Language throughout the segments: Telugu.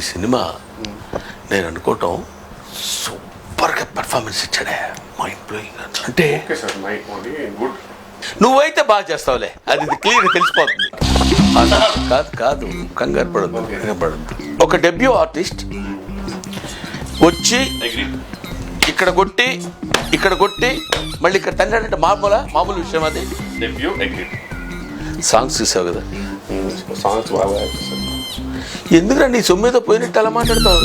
ఈ సినిమా నేను అనుకోవటం సూపర్గా పెర్ఫార్మెన్స్ ఇచ్చాడే, మైండ్ బ్లోయింగ్. అంటే నువ్వైతే బాగా చేస్తావులే, అది క్లియర్గా తెలిసిపోతుంది. కాదు కాదు, కంగారు పడద్దు. ఒక డెబ్యూ ఆర్టిస్ట్ వచ్చి ఇక్కడ కొట్టి మళ్ళీ ఇక్కడ తండ్రి మామూలు విషయం అది. సాంగ్స్ చూసావు కదా, సాంగ్స్ బాగా ఎందుకురా నీ సొమ్మేదో పోయినట్టు అలా మాట్లాడతావు?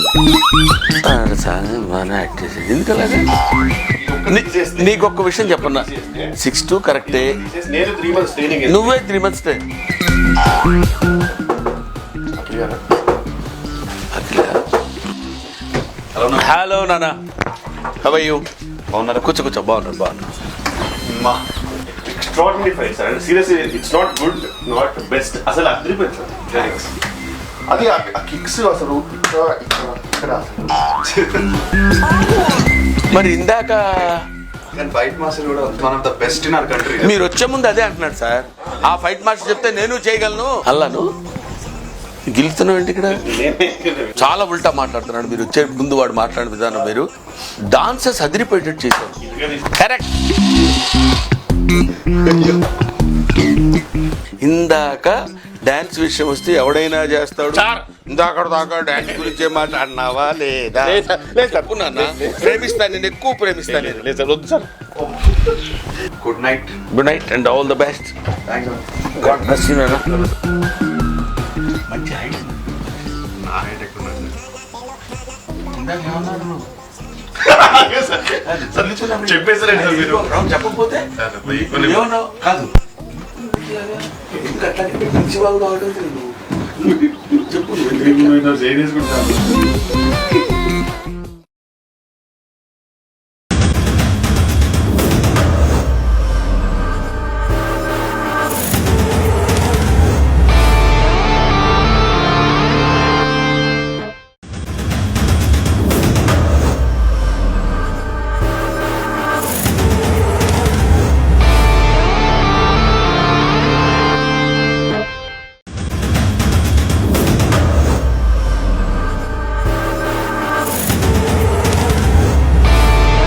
ఎందుకలాగా? నీకు ఒక్క విషయం చెప్పన్నా, 6'2" కరెక్టే, నువ్వే 3 months ట్రైనింగ్. హలో నాన్న, హౌ ఆర్ యు? బాగున్నారా? కూర్చో. బాగున్నారు. Extraordinary fight sir. Seriously it's not good, not best. అసలు అదిరిపోయింది సార్. అది ఆ కిక్స్ అసలు ఇక్కడ మరి ఇందాక ఫైట్ మాస్టర్ కూడా one of the best in our country. మీరు వచ్చే ముందు అదే అంటున్నాడు సార్. ఆ ఫైట్ మాస్టర్ చెప్తే నేను చేయగలను అల్లాను. గెలుతున్నావు ఏంటి ఇక్కడ? చాలా ఉల్టా మాట్లాడుతున్నాడు. మీరు వచ్చే ముందు వాడు మాట్లాడిన విధానం మీరు. డాన్సెస్ అదిరిపోయేటట్టు చేశారు. కరెక్ట్. ఇందాక డాన్స్ విషయం వస్తే ఎవడైనా చేస్తాడు. ఇందాక దాకా డాన్స్ గురించే మాట్లాడినావా లేదా? ప్రేమిస్తాను, నేను ఎక్కువ ప్రేమిస్తాను. వద్దు sir. Good night and all the best. God bless you నాన్న. మంచి హైట్. నా హైట్ ఎక్కువ చెప్పేసారండి సార్ మీరు. చెప్పకపోతే ఏమన్నావు? కాదు చెప్పు. సీరియస్